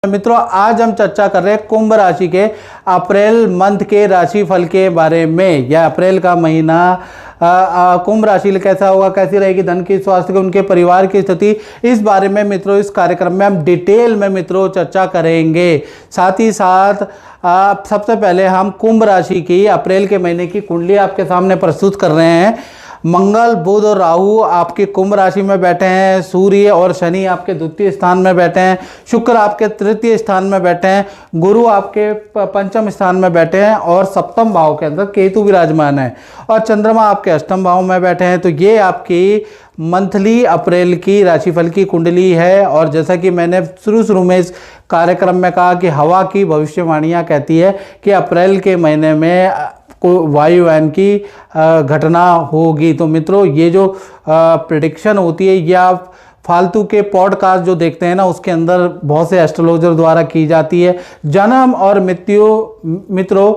मित्रों, आज हम चर्चा कर रहे हैं कुंभ राशि के अप्रैल मंथ के राशिफल के बारे में। यह अप्रैल का महीना कुंभ राशि कैसा होगा, कैसी रहेगी, धन की, स्वास्थ्य की, उनके परिवार की स्थिति, इस बारे में मित्रों इस कार्यक्रम में हम डिटेल में मित्रों चर्चा करेंगे। साथ ही साथ सबसे पहले हम कुंभ राशि की अप्रैल के महीने की कुंडली आपके सामने प्रस्तुत कर रहे हैं। मंगल, बुध और राहु आपके कुंभ राशि में बैठे हैं। सूर्य और शनि आपके द्वितीय स्थान में बैठे हैं। शुक्र आपके तृतीय स्थान में बैठे हैं। गुरु आपके पंचम स्थान में बैठे हैं और सप्तम भाव के अंदर केतु विराजमान है और चंद्रमा आपके अष्टम भाव में बैठे हैं। तो ये आपकी मंथली अप्रैल की राशिफल की कुंडली है। और जैसा कि मैंने शुरू में इस कार्यक्रम में कहा कि हवा की भविष्यवाणियाँ कहती है कि अप्रैल के महीने में को वायुयान की घटना होगी। तो मित्रों, ये जो प्रेडिक्शन होती है ये आप फालतू के पॉडकास्ट जो देखते हैं ना, उसके अंदर बहुत से एस्ट्रोलॉजर द्वारा की जाती है। जन्म और मृत्यु मित्रों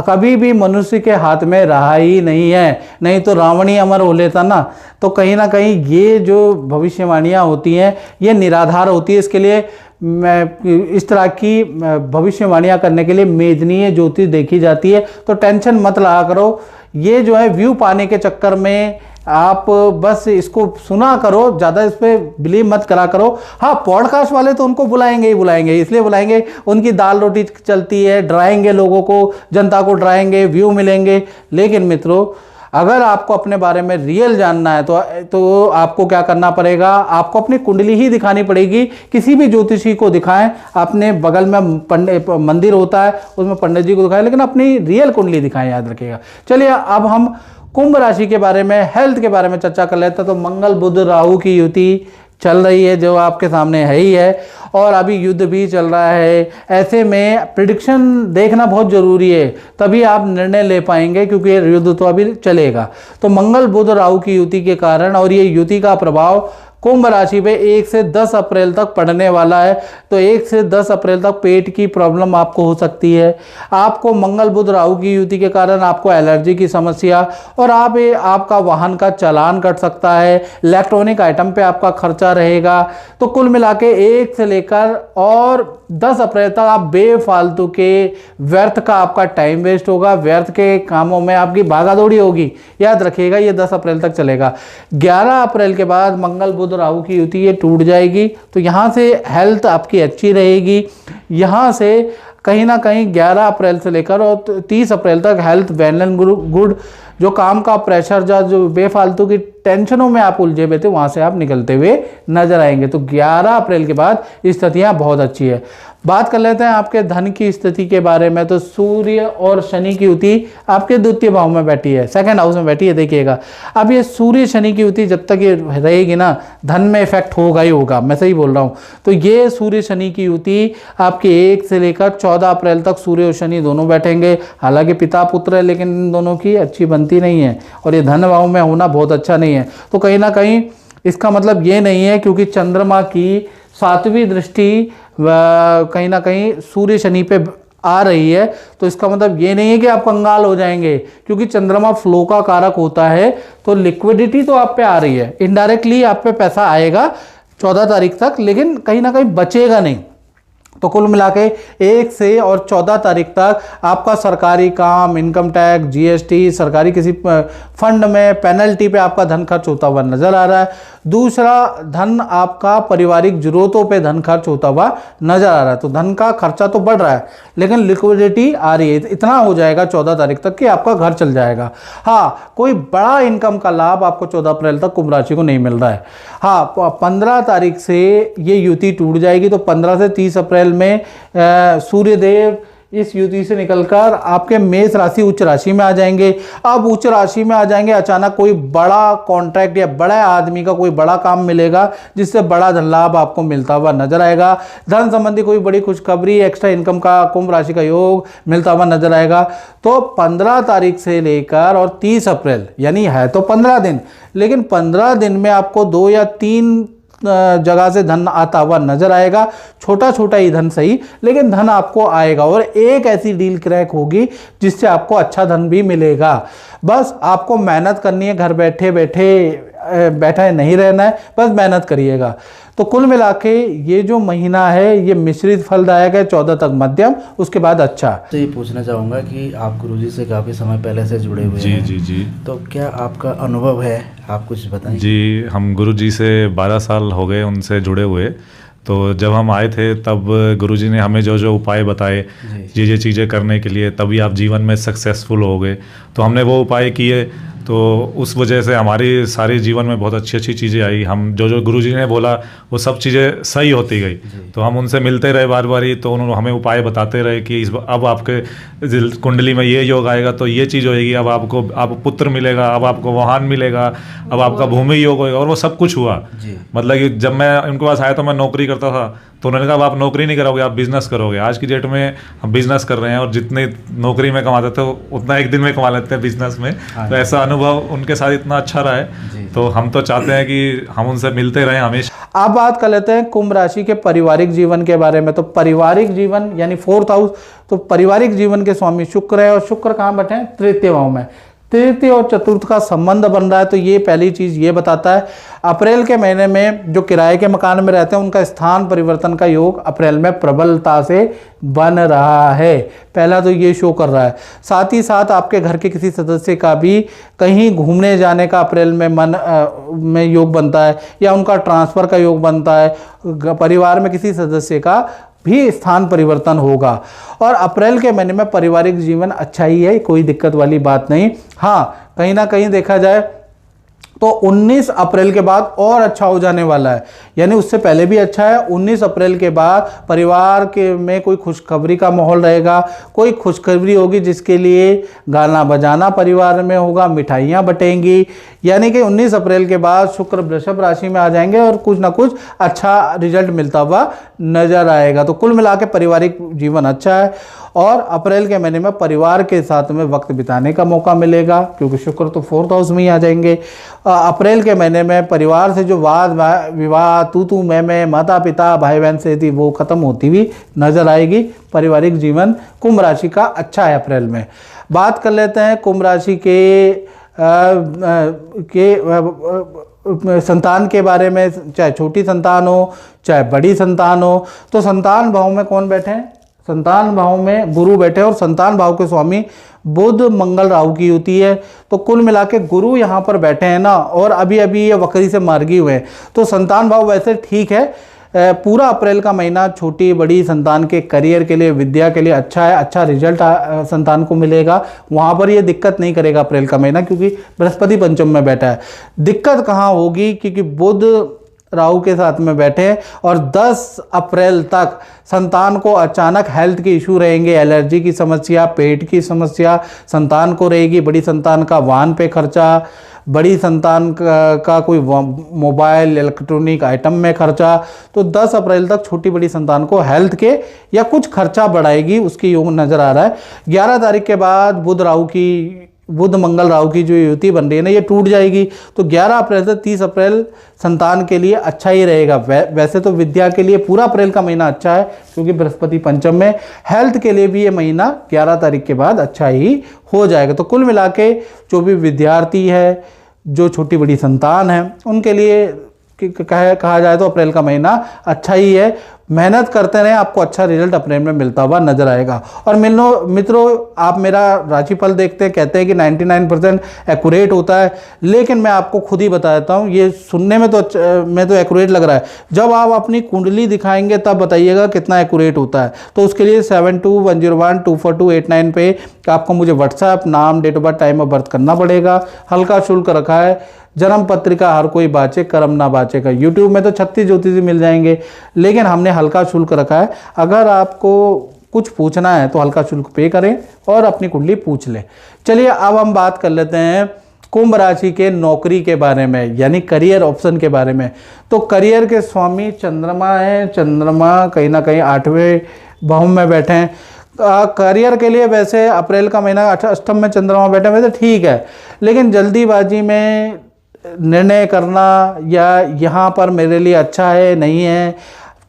कभी भी मनुष्य के हाथ में रहा ही नहीं है, नहीं तो रावण ही अमर हो लेता ना। तो कहीं ना कहीं ये जो भविष्यवाणियाँ होती हैं ये निराधार होती है। इसके लिए इस तरह की भविष्यवाणियां करने के लिए मेजनीय ज्योतिष देखी जाती है। तो टेंशन मत लगा करो, ये जो है व्यू पाने के चक्कर में आप बस इसको सुना करो, ज़्यादा इस पर बिलीव मत करा करो। हाँ, पॉडकास्ट वाले तो उनको बुलाएंगे ही बुलाएंगे, इसलिए बुलाएंगे उनकी दाल रोटी चलती है, डराएंगे लोगों को, जनता को डराएंगे, व्यू मिलेंगे। लेकिन मित्रों, अगर आपको अपने बारे में रियल जानना है तो आपको क्या करना पड़ेगा, आपको अपनी कुंडली ही दिखानी पड़ेगी। किसी भी ज्योतिषी को दिखाएं, अपने बगल में मंदिर होता है उसमें पंडित जी को दिखाएं, लेकिन अपनी रियल कुंडली दिखाएं, याद रखिएगा। चलिए अब हम कुंभ राशि के बारे में, हेल्थ के बारे में चर्चा कर लेते हैं। तो मंगल बुध राहु की युति चल रही है जो आपके सामने है ही है, और अभी युद्ध भी चल रहा है। ऐसे में प्रिडिक्शन देखना बहुत ज़रूरी है, तभी आप निर्णय ले पाएंगे, क्योंकि ये युद्ध तो अभी चलेगा। तो मंगल बुध राहु की युति के कारण, और ये युति का प्रभाव कुंभ राशि पे 1 से 10 अप्रैल तक पड़ने वाला है। तो 1 से 10 अप्रैल तक पेट की प्रॉब्लम आपको हो सकती है। आपको मंगल बुध राहु की युति के कारण आपको एलर्जी की समस्या, और आपका वाहन का चालान कट सकता है। इलेक्ट्रॉनिक आइटम पे आपका खर्चा रहेगा। तो कुल मिला के 1 से लेकर और 10 अप्रैल तक आप बेफालतू के व्यर्थ का आपका टाइम वेस्ट होगा, व्यर्थ के कामों में आपकी भागा दौड़ी होगी। याद रखिएगा, ये 10 अप्रैल तक चलेगा। 11 अप्रैल के बाद मंगल बुध राहु की युति ये टूट जाएगी। तो यहाँ से हेल्थ आपकी अच्छी रहेगी। यहाँ से कहीं ना कहीं 11 अप्रैल से लेकर और 30 अप्रैल तक हेल्थ वेल एंड गुड। जो काम का प्रेशर, जो बेफालतू की टेंशनों में आप उलझे हुए थे, वहाँ से आप निकलते हुए नजर आएंगे। तो 11 अप्रैल के बाद स्थितियाँ बहुत अच्छी है। बात कर लेते हैं आपके धन की स्थिति के बारे में। तो सूर्य और शनि की युति आपके द्वितीय भाव में बैठी है, सेकंड हाउस में बैठी है। देखिएगा, अब ये सूर्य शनि की युति जब तक ये रहेगी ना, धन में इफेक्ट होगा ही होगा, मैं सही बोल रहा हूँ। तो ये सूर्य शनि की युति आपके 1 से लेकर 14 अप्रैल तक सूर्य और शनि दोनों बैठेंगे। हालांकि पिता पुत्र है, लेकिन इन दोनों की अच्छी बनती नहीं है, और ये धन भाव में होना बहुत अच्छा नहीं है। तो कहीं ना कहीं इसका मतलब ये नहीं है, क्योंकि चंद्रमा की 7वीं दृष्टि कहीं ना कहीं सूर्य शनि पे आ रही है। तो इसका मतलब ये नहीं है कि आप कंगाल हो जाएंगे, क्योंकि चंद्रमा फ्लो का कारक होता है। तो लिक्विडिटी तो आप पे आ रही है, इनडायरेक्टली आप पे पैसा आएगा 14 तारीख तक, लेकिन कहीं ना कहीं बचेगा नहीं। तो कुल मिला के 1 से और 14 तारीख तक आपका सरकारी काम, इनकम टैक्स, जीएसटी, सरकारी किसी फंड में पेनल्टी पे आपका धन खर्च होता हुआ नजर आ रहा है। दूसरा, धन आपका पारिवारिक जरूरतों पे धन खर्च होता हुआ नजर आ रहा है। तो धन का खर्चा तो बढ़ रहा है, लेकिन लिक्विडिटी आ रही है। इतना हो जाएगा 14 तारीख तक कि आपका घर चल जाएगा। हाँ, कोई बड़ा इनकम का लाभ आपको 14 अप्रैल तक कुंभ राशि को नहीं मिल रहा है। हाँ, 15 तारीख से ये युति टूट जाएगी। तो 15 से 30 अप्रैल में सूर्यदेव इस युति से निकलकर आपके मेष राशि उच्च राशि में आ जाएंगे। अब उच्च राशि में आ जाएंगे, अचानक कोई बड़ा कॉन्ट्रैक्ट या बड़ा आदमी का कोई बड़ा काम मिलेगा, जिससे बड़ा धन लाभ आपको मिलता हुआ नजर आएगा। धन संबंधी कोई बड़ी खुशखबरी, एक्स्ट्रा इनकम का कुंभ राशि का योग मिलता हुआ नजर आएगा। तो 15 तारीख से लेकर और 30 अप्रैल, यानी है तो 15 दिन, लेकिन 15 दिन में आपको 2 या 3 जगह से धन आता हुआ नजर आएगा। छोटा छोटा ही धन सही, लेकिन धन आपको आएगा, और एक ऐसी डील क्रैक होगी जिससे आपको अच्छा धन भी मिलेगा। बस आपको मेहनत करनी है, घर बैठे बैठे बैठा है नहीं रहना है, बस मेहनत करिएगा। तो कुल मिला के ये जो महीना है ये मिश्रित फलदायक है, 14 तक मध्यम, उसके बाद अच्छा। तो ये पूछना चाहूँगा कि आप गुरुजी से काफ़ी समय पहले से जुड़े हुए हैं। जी। तो क्या आपका अनुभव है, आप कुछ बताएं। जी, हम गुरुजी से 12 साल हो गए उनसे जुड़े हुए। तो जब हम आए थे तब गुरुजी ने हमें जो जो उपाय बताए ये चीज़ें करने के लिए, तभी आप जीवन में सक्सेसफुल हो गए। तो हमने वो उपाय किए, तो उस वजह से हमारी सारी जीवन में बहुत अच्छी अच्छी चीज़ें आई। हम जो जो गुरुजी ने बोला वो सब चीज़ें सही होती गई। तो हम उनसे मिलते रहे बार बार ही, तो उन्होंने हमें उपाय बताते रहे कि अब आपके कुंडली में ये योग आएगा तो ये चीज़ होएगी, अब आप पुत्र मिलेगा, अब आपको वाहन मिलेगा, अब आपका भूमि योग होएगा, और वो सब कुछ हुआ। मतलब कि जब मैं उनके पास आया तो मैं नौकरी करता था, तो उन्होंने कहा आप नौकरी नहीं करोगे, आप बिजनेस करोगे। आज की डेट में हम बिजनेस कर रहे हैं, और जितने नौकरी में कमाते थे उतना एक दिन में कमा लेते हैं बिजनेस में। तो ऐसा अनुभव उनके साथ इतना अच्छा रहा है, तो हम तो चाहते हैं कि हम उनसे मिलते रहें हमेशा। आप बात कर लेते हैं कुंभ राशि के पारिवारिक जीवन के बारे में। तो पारिवारिक जीवन यानी 4th हाउस, तो पारिवारिक जीवन के स्वामी शुक्र है, और शुक्र कहाँ बैठे हैं? तृतीय भाव में। तृतीय और चतुर्थ का संबंध बन रहा है, तो ये पहली चीज ये बताता है। अप्रैल के महीने में जो किराए के मकान में रहते हैं उनका स्थान परिवर्तन का योग अप्रैल में प्रबलता से बन रहा है, पहला तो ये शो कर रहा है। साथ ही साथ आपके घर के किसी सदस्य का भी कहीं घूमने जाने का अप्रैल में में योग बनता है, या उनका ट्रांसफर का योग बनता है। परिवार में किसी सदस्य का भी स्थान परिवर्तन होगा, और अप्रैल के महीने में पारिवारिक जीवन अच्छा ही है, कोई दिक्कत वाली बात नहीं। हाँ, कहीं ना कहीं देखा जाए तो 19 अप्रैल के बाद और अच्छा हो जाने वाला है, यानी उससे पहले भी अच्छा है। 19 अप्रैल के बाद परिवार के में कोई खुशखबरी का माहौल रहेगा, कोई खुशखबरी होगी जिसके लिए गाना बजाना परिवार में होगा, मिठाइयाँ बटेंगी। यानी कि 19 अप्रैल के बाद शुक्र वृषभ राशि में आ जाएंगे और कुछ ना कुछ अच्छा रिजल्ट मिलता हुआ नजर आएगा। तो कुल मिला के पारिवारिक जीवन अच्छा है, और अप्रैल के महीने में परिवार के साथ में वक्त बिताने का मौका मिलेगा, क्योंकि शुक्र तो 4th हाउस में ही आ जाएंगे। अप्रैल के महीने में परिवार से जो वाद विवाद, तू मैं, माता पिता भाई बहन से थी, वो खत्म होती हुई नजर आएगी। पारिवारिक जीवन कुंभ राशि का अच्छा है अप्रैल में। बात कर लेते हैं कुंभ राशि के संतान के बारे में, चाहे छोटी संतान हो चाहे बड़ी संतान हो। तो संतान भाव में कौन बैठे हैं? संतान भाव में गुरु बैठे, और संतान भाव के स्वामी बुध मंगल राहु की युति है। तो कुल मिला के गुरु यहाँ पर बैठे हैं ना, और अभी अभी ये वक्री से मार्गी हुए हैं, तो संतान भाव वैसे ठीक है। पूरा अप्रैल का महीना छोटी बड़ी संतान के करियर के लिए, विद्या के लिए अच्छा है, अच्छा रिजल्ट संतान को मिलेगा। वहाँ पर ये दिक्कत नहीं करेगा अप्रैल का महीना, क्योंकि बृहस्पति पंचम में बैठा है। दिक्कत कहाँ होगी? क्योंकि बुध राहु के साथ में बैठे, और 10 अप्रैल तक संतान को अचानक हेल्थ के इशू रहेंगे, एलर्जी की समस्या, पेट की समस्या संतान को रहेगी। बड़ी संतान का वाहन पे खर्चा, बड़ी संतान का कोई मोबाइल इलेक्ट्रॉनिक आइटम में खर्चा। तो 10 अप्रैल तक छोटी बड़ी संतान को हेल्थ के या कुछ खर्चा बढ़ाएगी, उसकी योग नजर आ रहा है। 11 तारीख के बाद बुध मंगल राहु की जो युति बन रही है ना, ये टूट जाएगी। तो 11 अप्रैल से 30 अप्रैल संतान के लिए अच्छा ही रहेगा। वैसे तो विद्या के लिए पूरा अप्रैल का महीना अच्छा है, क्योंकि बृहस्पति पंचम में। हेल्थ के लिए भी ये महीना 11 तारीख के बाद अच्छा ही हो जाएगा। तो कुल मिला के जो भी विद्यार्थी है, जो छोटी बड़ी संतान है, उनके लिए कहा जाए तो अप्रैल का महीना अच्छा ही है। मेहनत करते रहें, आपको अच्छा रिजल्ट अप्रैल में मिलता हुआ नजर आएगा। और मित्रों, आप मेरा राशिफल देखते हैं, कहते हैं कि 99% एक्यूरेट होता है, लेकिन मैं आपको खुद ही बता देता हूँ, ये सुनने में तो एक्यूरेट लग रहा है। जब आप अपनी कुंडली दिखाएंगे तब बताइएगा कितना एक्यूरेट होता है। तो उसके लिए 7210124289 पे आपको मुझे व्हाट्सएप, नाम, date of birth, time of birth करना पड़ेगा। हल्का शुल्क रखा है। जन्म पत्रिका हर कोई बाचे, कर्म ना बाचे का। यूट्यूब में तो 36 ज्योतिषी मिल जाएंगे, लेकिन हमने हल्का शुल्क रखा है। अगर आपको कुछ पूछना है तो हल्का शुल्क पे करें और अपनी कुंडली पूछ लें। चलिए अब हम बात कर लेते हैं कुंभ राशि के नौकरी के बारे में, यानी करियर ऑप्शन के बारे में। तो करियर के स्वामी चंद्रमा हैं। चंद्रमा कहीं ना कहीं 8वें भाव में बैठे हैं। करियर के लिए वैसे अप्रैल का महीना अष्टम में चंद्रमा बैठे वैसे ठीक है, लेकिन जल्दीबाजी में निर्णय करना या यहाँ पर मेरे लिए अच्छा है नहीं है,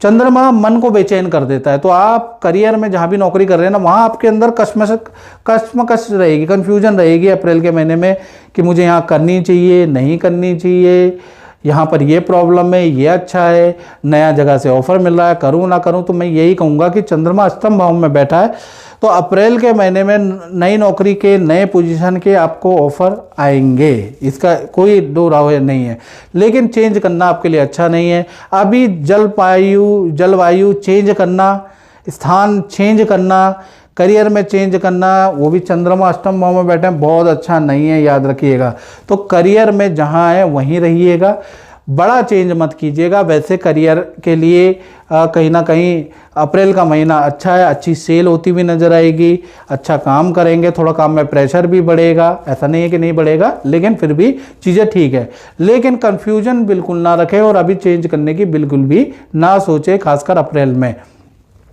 चंद्रमा मन को बेचैन कर देता है। तो आप करियर में जहाँ भी नौकरी कर रहे हैं ना, वहाँ आपके अंदर कश्मकश रहेगी, कन्फ्यूजन रहेगी अप्रैल के महीने में कि मुझे यहाँ करनी चाहिए, नहीं करनी चाहिए, यहाँ पर ये प्रॉब्लम है, ये अच्छा है, नया जगह से ऑफर मिल रहा है, करूँ ना करूँ। तो मैं यही कहूँगा कि चंद्रमा अष्टम भाव में बैठा है, तो अप्रैल के महीने में नई नौकरी के, नए पोजीशन के आपको ऑफर आएंगे, इसका कोई दो राय नहीं है। लेकिन चेंज करना आपके लिए अच्छा नहीं है। अभी जलवायु चेंज करना, स्थान चेंज करना, करियर में चेंज करना, वो भी चंद्रमा अष्टम भाव में बैठे हैं, बहुत अच्छा नहीं है, याद रखिएगा। तो करियर में जहाँ है वहीं रहिएगा, बड़ा चेंज मत कीजिएगा। वैसे करियर के लिए कहीं ना कहीं अप्रैल का महीना अच्छा है, अच्छी सेल होती हुई नज़र आएगी, अच्छा काम करेंगे, थोड़ा काम में प्रेशर भी बढ़ेगा, ऐसा नहीं है कि नहीं बढ़ेगा, लेकिन फिर भी चीज़ें ठीक है। लेकिन कन्फ्यूजन बिल्कुल ना रखें और अभी चेंज करने की बिल्कुल भी ना सोचें, खासकर अप्रैल में।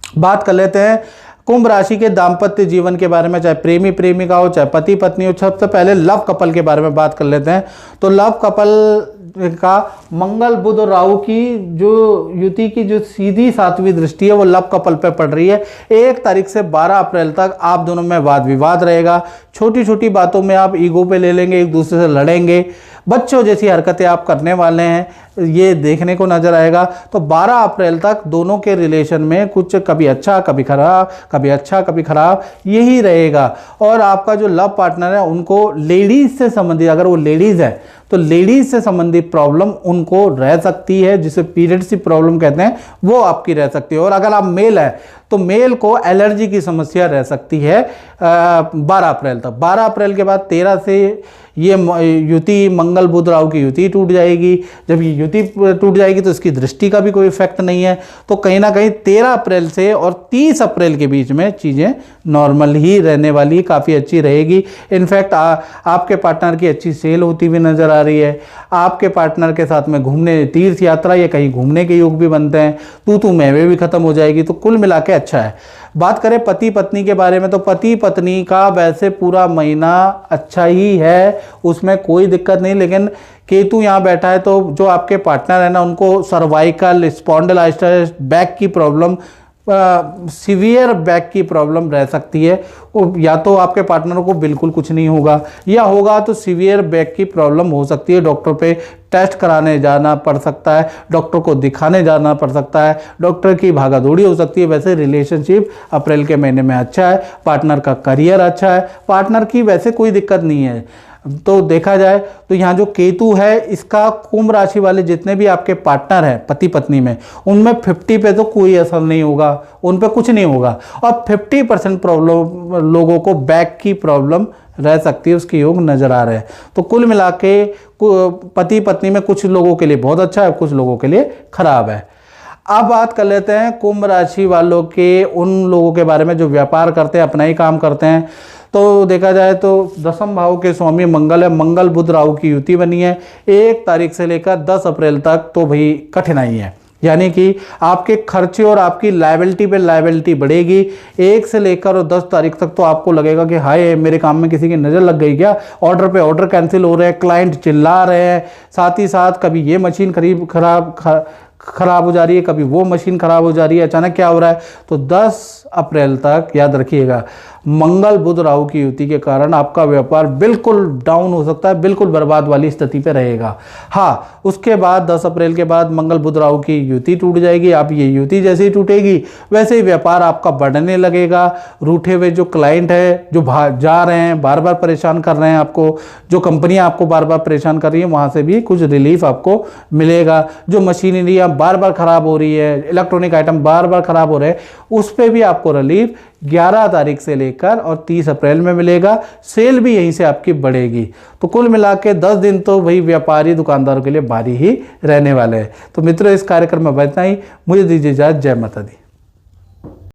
बात कर लेते हैं कुंभ राशि के दाम्पत्य जीवन के बारे में, चाहे प्रेमी प्रेमिका हो, चाहे पति पत्नी हो। सबसे पहले लव कपल के बारे में बात कर लेते हैं। तो लव कपल का मंगल बुध और राहु की जो युति की जो सीधी 7वीं दृष्टि है वो लव कपल पे पड़ रही है। 1 तारीख से 12 अप्रैल तक आप दोनों में वाद विवाद रहेगा। छोटी छोटी बातों में आप ईगो पे ले लेंगे, एक दूसरे से लड़ेंगे, बच्चों जैसी हरकतें आप करने वाले हैं, ये देखने को नजर आएगा। तो 12 अप्रैल तक दोनों के रिलेशन में कुछ कभी अच्छा कभी खराब, कभी अच्छा कभी खराब, यही रहेगा। और आपका जो लव पार्टनर है उनको लेडीज से संबंधित, अगर वो लेडीज है तो लेडीज से संबंधित प्रॉब्लम उनको रह सकती है, जिसे पीरियड्स की प्रॉब्लम कहते हैं, वो आपकी रह सकती है। और अगर आप मेल है तो मेल को एलर्जी की समस्या रह सकती है 12 अप्रैल तक। 12 अप्रैल के बाद 13 से ये युति, मंगल बुध राहु की युति टूट जाएगी। जब ये युति टूट जाएगी तो इसकी दृष्टि का भी कोई इफेक्ट नहीं है। तो कहीं ना कहीं 13 अप्रैल से और 30 अप्रैल के बीच में चीज़ें नॉर्मल ही रहने वाली, काफ़ी अच्छी रहेगी। इनफैक्ट आपके पार्टनर की अच्छी सेल होती हुई नज़र आ रही है। आपके पार्टनर के साथ में घूमने, तीर्थ यात्रा या कहीं घूमने के योग भी बनते हैं। तू महवे भी खत्म हो जाएगी। तो कुल मिला के अच्छा है। बात करें पति पत्नी के बारे में, तो पति पत्नी का वैसे पूरा महीना अच्छा ही है, उसमें कोई दिक्कत नहीं। लेकिन केतु यहाँ बैठा है तो जो आपके पार्टनर है ना, उनको सर्वाइकल स्पॉन्डिलाइटिस, बैक की प्रॉब्लम, सीवियर बैक की प्रॉब्लम रह सकती है। या तो आपके पार्टनर को बिल्कुल कुछ नहीं होगा, या होगा तो सीवियर बैक की प्रॉब्लम हो सकती है। डॉक्टर पे टेस्ट कराने जाना पड़ सकता है, डॉक्टर को दिखाने जाना पड़ सकता है, डॉक्टर की भागादौड़ी हो सकती है। वैसे रिलेशनशिप अप्रैल के महीने में अच्छा है, पार्टनर का करियर अच्छा है, पार्टनर की वैसे कोई दिक्कत नहीं है। तो देखा जाए तो यहाँ जो केतु है, इसका कुंभ राशि वाले जितने भी आपके पार्टनर हैं पति पत्नी में, उनमें 50 पे तो कोई असर नहीं होगा, उन पे कुछ नहीं होगा। और 50% प्रॉब्लम लोगों को बैक की प्रॉब्लम रह सकती है, उसके योग नजर आ रहे हैं। तो कुल मिला के पति पत्नी में कुछ लोगों के लिए बहुत अच्छा है, कुछ लोगों के लिए खराब है। अब बात कर लेते हैं कुंभ राशि वालों के, उन लोगों के बारे में जो व्यापार करते हैं, अपना ही काम करते हैं। तो देखा जाए तो 10वें भाव के स्वामी मंगल है, मंगल बुध राहु की युति बनी है। 1 तारीख से लेकर 10 अप्रैल तक तो भाई कठिनाई है, यानी कि आपके खर्चे और आपकी लायबिलिटी पे लायबिलिटी बढ़ेगी। 1 से लेकर और 10 तारीख तक तो आपको लगेगा कि हाय मेरे काम में किसी की नज़र लग गई क्या, ऑर्डर पे ऑर्डर कैंसिल हो रहे हैं, क्लाइंट चिल्ला रहे हैं, साथ ही साथ कभी ये मशीन खराब हो जा रही है, कभी वो मशीन खराब हो जा रही है, अचानक क्या हो रहा है। तो 10 अप्रैल तक याद रखिएगा, मंगल बुध राहु की युति के कारण आपका व्यापार बिल्कुल डाउन हो सकता है, बिल्कुल बर्बाद वाली स्थिति पे रहेगा। हाँ, उसके बाद 10 अप्रैल के बाद मंगल बुध राहु की युति टूट जाएगी। आप ये युति जैसे ही टूटेगी वैसे ही व्यापार आपका बढ़ने लगेगा। रूठे हुए जो क्लाइंट है, जो जा रहे हैं, बार बार परेशान कर रहे हैं आपको, जो कंपनियां आपको बार बार परेशान कर रही हैं, वहाँ से भी कुछ रिलीफ आपको मिलेगा। जो मशीनरी बार बार खराब हो रही है, इलेक्ट्रॉनिक आइटम बार बार खराब हो रहे हैं, उस पर भी आपको रिलीफ 11 तारीख से लेकर और 30 अप्रैल में मिलेगा। सेल भी यहीं से आपकी बढ़ेगी। तो कुल मिला के 10 दिन तो भाई व्यापारी दुकानदारों के लिए भारी ही रहने वाले हैं। तो मित्रों, इस कार्यक्रम में इतना ही। मुझे दीजिए इजाज़त। जय माता दी।